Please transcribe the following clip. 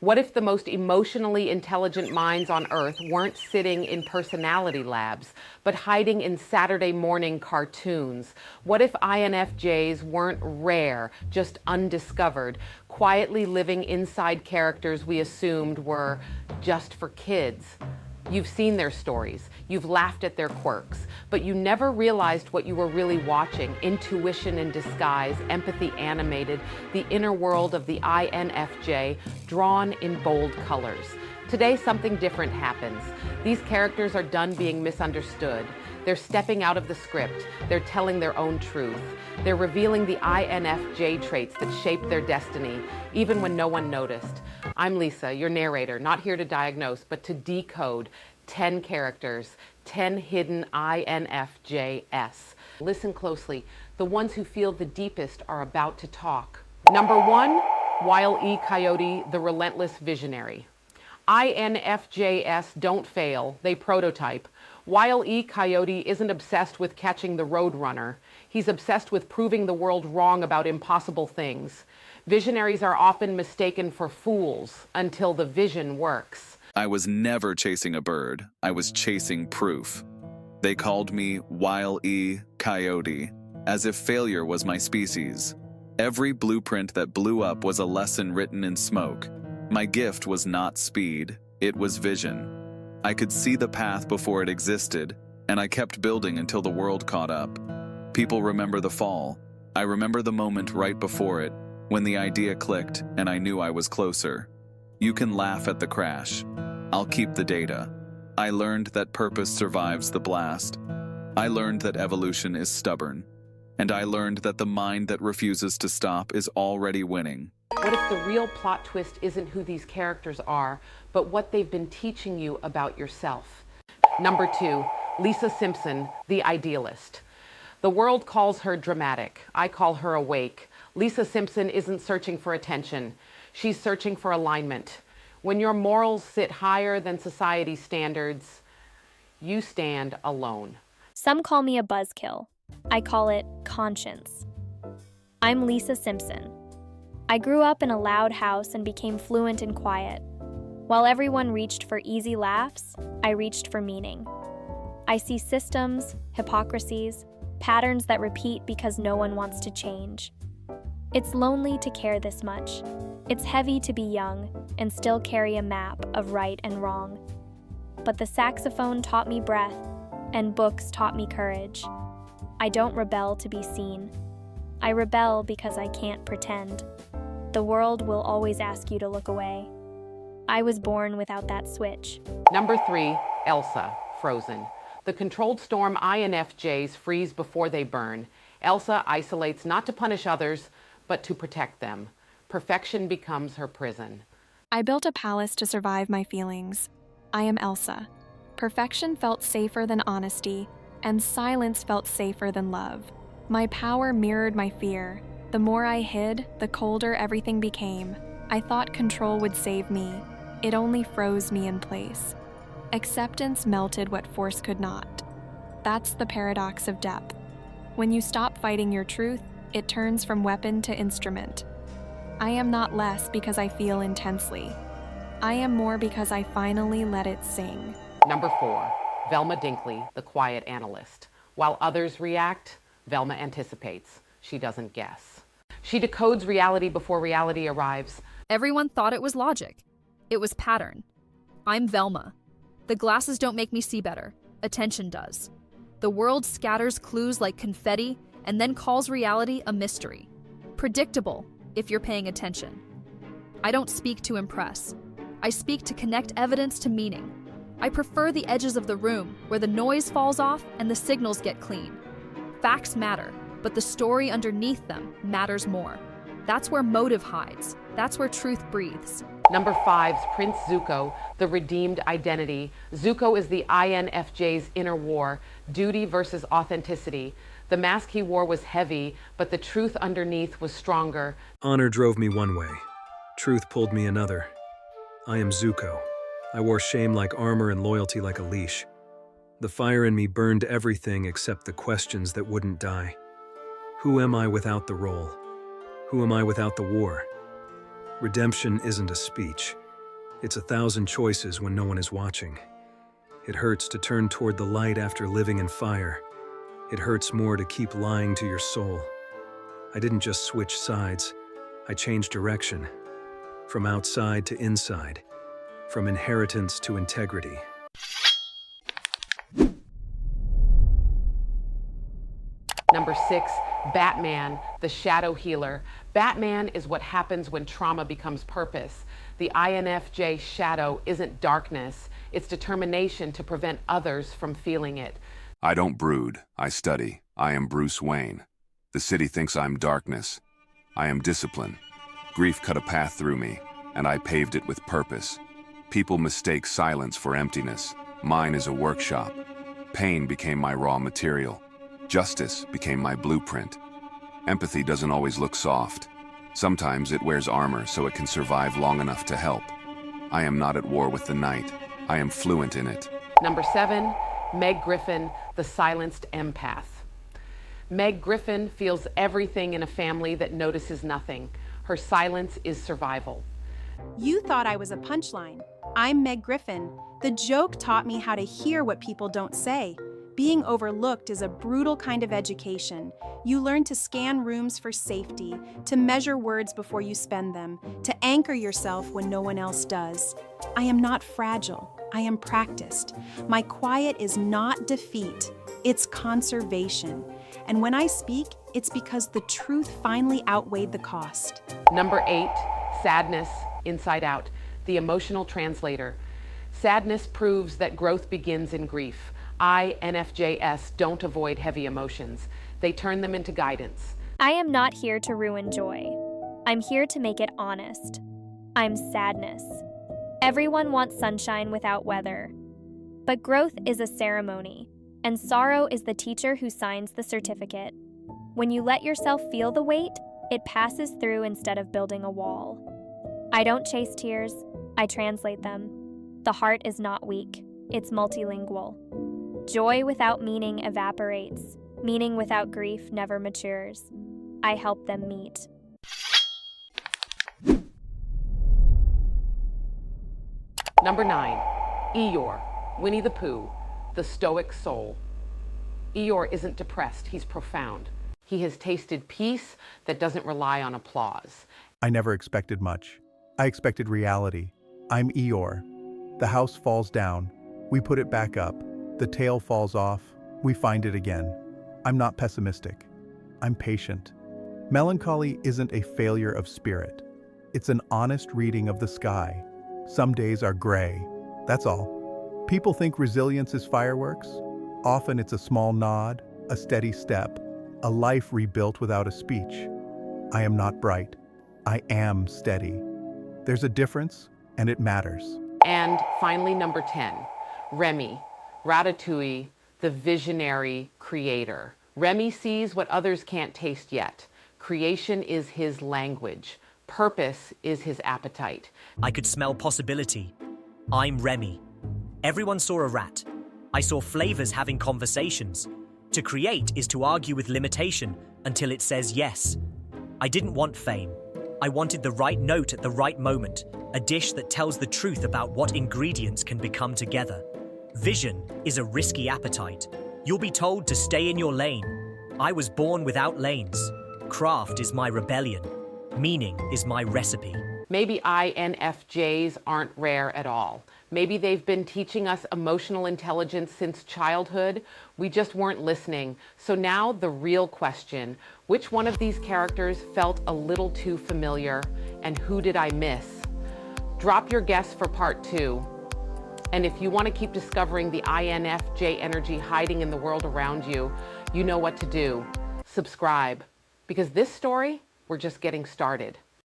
What if the most emotionally intelligent minds on Earth weren't sitting in personality labs, but hiding in Saturday morning cartoons? What if INFJs weren't rare, just undiscovered, quietly living inside characters we assumed were just for kids? You've seen their stories, you've laughed at their quirks, but you never realized what you were really watching: intuition in disguise, empathy animated, the inner world of the INFJ drawn in bold colors. Today, something different happens. These characters are done being misunderstood. They're stepping out of the script. They're telling their own truth. They're revealing the INFJ traits that shape their destiny, even when no one noticed. I'm Lisa, your narrator, not here to diagnose, but to decode 10 characters, 10 hidden INFJs. Listen closely. The ones who feel the deepest are about to talk. Number 1, Wile E. Coyote, the relentless visionary. INFJs don't fail, they prototype. Wile E. Coyote isn't obsessed with catching the roadrunner. He's obsessed with proving the world wrong about impossible things. Visionaries are often mistaken for fools until the vision works. I was never chasing a bird. I was chasing proof. They called me Wile E. Coyote, as if failure was my species. Every blueprint that blew up was a lesson written in smoke. My gift was not speed, it was vision. I could see the path before it existed, and I kept building until the world caught up. People remember the fall. I remember the moment right before it, when the idea clicked and I knew I was closer. You can laugh at the crash. I'll keep the data. I learned that purpose survives the blast. I learned that evolution is stubborn. And I learned that the mind that refuses to stop is already winning. What if the real plot twist isn't who these characters are, but what they've been teaching you about yourself? Number 2, Lisa Simpson, the idealist. The world calls her dramatic. I call her awake. Lisa Simpson isn't searching for attention. She's searching for alignment. When your morals sit higher than society's standards, you stand alone. Some call me a buzzkill. I call it conscience. I'm Lisa Simpson. I grew up in a loud house and became fluent in quiet. While everyone reached for easy laughs, I reached for meaning. I see systems, hypocrisies, patterns that repeat because no one wants to change. It's lonely to care this much. It's heavy to be young and still carry a map of right and wrong. But the saxophone taught me breath, and books taught me courage. I don't rebel to be seen. I rebel because I can't pretend. The world will always ask you to look away. I was born without that switch. Number 3, Elsa, Frozen. The controlled storm INFJs freeze before they burn. Elsa isolates not to punish others, but to protect them. Perfection becomes her prison. I built a palace to survive my feelings. I am Elsa. Perfection felt safer than honesty, and silence felt safer than love. My power mirrored my fear. The more I hid, the colder everything became. I thought control would save me. It only froze me in place. Acceptance melted what force could not. That's the paradox of depth. When you stop fighting your truth, it turns from weapon to instrument. I am not less because I feel intensely. I am more because I finally let it sing. Number 4, Velma Dinkley, the quiet analyst. While others react, Velma anticipates. She doesn't guess. She decodes reality before reality arrives. Everyone thought it was logic. It was pattern. I'm Velma. The glasses don't make me see better. Attention does. The world scatters clues like confetti and then calls reality a mystery. Predictable, if you're paying attention. I don't speak to impress. I speak to connect evidence to meaning. I prefer the edges of the room where the noise falls off and the signals get clean. Facts matter, but the story underneath them matters more. That's where motive hides. That's where truth breathes. Number 5's Prince Zuko, the redeemed identity. Zuko is the INFJ's inner war, duty versus authenticity. The mask he wore was heavy, but the truth underneath was stronger. Honor drove me one way. Truth pulled me another. I am Zuko. I wore shame like armor and loyalty like a leash. The fire in me burned everything except the questions that wouldn't die. Who am I without the role? Who am I without the war? Redemption isn't a speech. It's 1,000 choices when no one is watching. It hurts to turn toward the light after living in fire. It hurts more to keep lying to your soul. I didn't just switch sides. I changed direction. From outside to inside. From inheritance to integrity. Number 6, Batman, the shadow healer. Batman is what happens when trauma becomes purpose. The INFJ shadow isn't darkness, it's determination to prevent others from feeling it. I don't brood, I study. I am Bruce Wayne. The city thinks I'm darkness. I am discipline. Grief cut a path through me, and I paved it with purpose. People mistake silence for emptiness. Mine is a workshop. Pain became my raw material. Justice became my blueprint. Empathy doesn't always look soft. Sometimes it wears armor so it can survive long enough to help. I am not at war with the night. I am fluent in it. Number 7, Meg Griffin, the silenced empath. Meg Griffin feels everything in a family that notices nothing. Her silence is survival. You thought I was a punchline. I'm Meg Griffin. The joke taught me how to hear what people don't say. Being overlooked is a brutal kind of education. You learn to scan rooms for safety, to measure words before you spend them, to anchor yourself when no one else does. I am not fragile. I am practiced. My quiet is not defeat. It's conservation. And when I speak, it's because the truth finally outweighed the cost. Number 8, sadness, inside out, the emotional translator. Sadness proves that growth begins in grief. INFJs don't avoid heavy emotions. They turn them into guidance. I am not here to ruin joy. I'm here to make it honest. I'm sadness. Everyone wants sunshine without weather. But growth is a ceremony, and sorrow is the teacher who signs the certificate. When you let yourself feel the weight, it passes through instead of building a wall. I don't chase tears, I translate them. The heart is not weak, it's multilingual. Joy without meaning evaporates. Meaning without grief never matures. I help them meet. Number 9, Eeyore, Winnie the Pooh, the stoic soul. Eeyore isn't depressed, he's profound. He has tasted peace that doesn't rely on applause. I never expected much. I expected reality. I'm Eeyore. The house falls down. We put it back up. The tail falls off. We find it again. I'm not pessimistic. I'm patient. Melancholy isn't a failure of spirit. It's an honest reading of the sky. Some days are gray. That's all. People think resilience is fireworks. Often it's a small nod, a steady step, a life rebuilt without a speech. I am not bright. I am steady. There's a difference, and it matters. And finally, number 10, Remy, Ratatouille, the visionary creator. Remy sees what others can't taste yet. Creation is his language. Purpose is his appetite. I could smell possibility. I'm Remy. Everyone saw a rat. I saw flavors having conversations. To create is to argue with limitation until it says yes. I didn't want fame. I wanted the right note at the right moment, a dish that tells the truth about what ingredients can become together. Vision is a risky appetite. You'll be told to stay in your lane. I was born without lanes. Craft is my rebellion. Meaning is my recipe. Maybe INFJs aren't rare at all. Maybe they've been teaching us emotional intelligence since childhood. We just weren't listening. So now the real question, which one of these characters felt a little too familiar, and who did I miss? Drop your guess for part 2. And if you want to keep discovering the INFJ energy hiding in the world around you, you know what to do. Subscribe. Because this story, we're just getting started.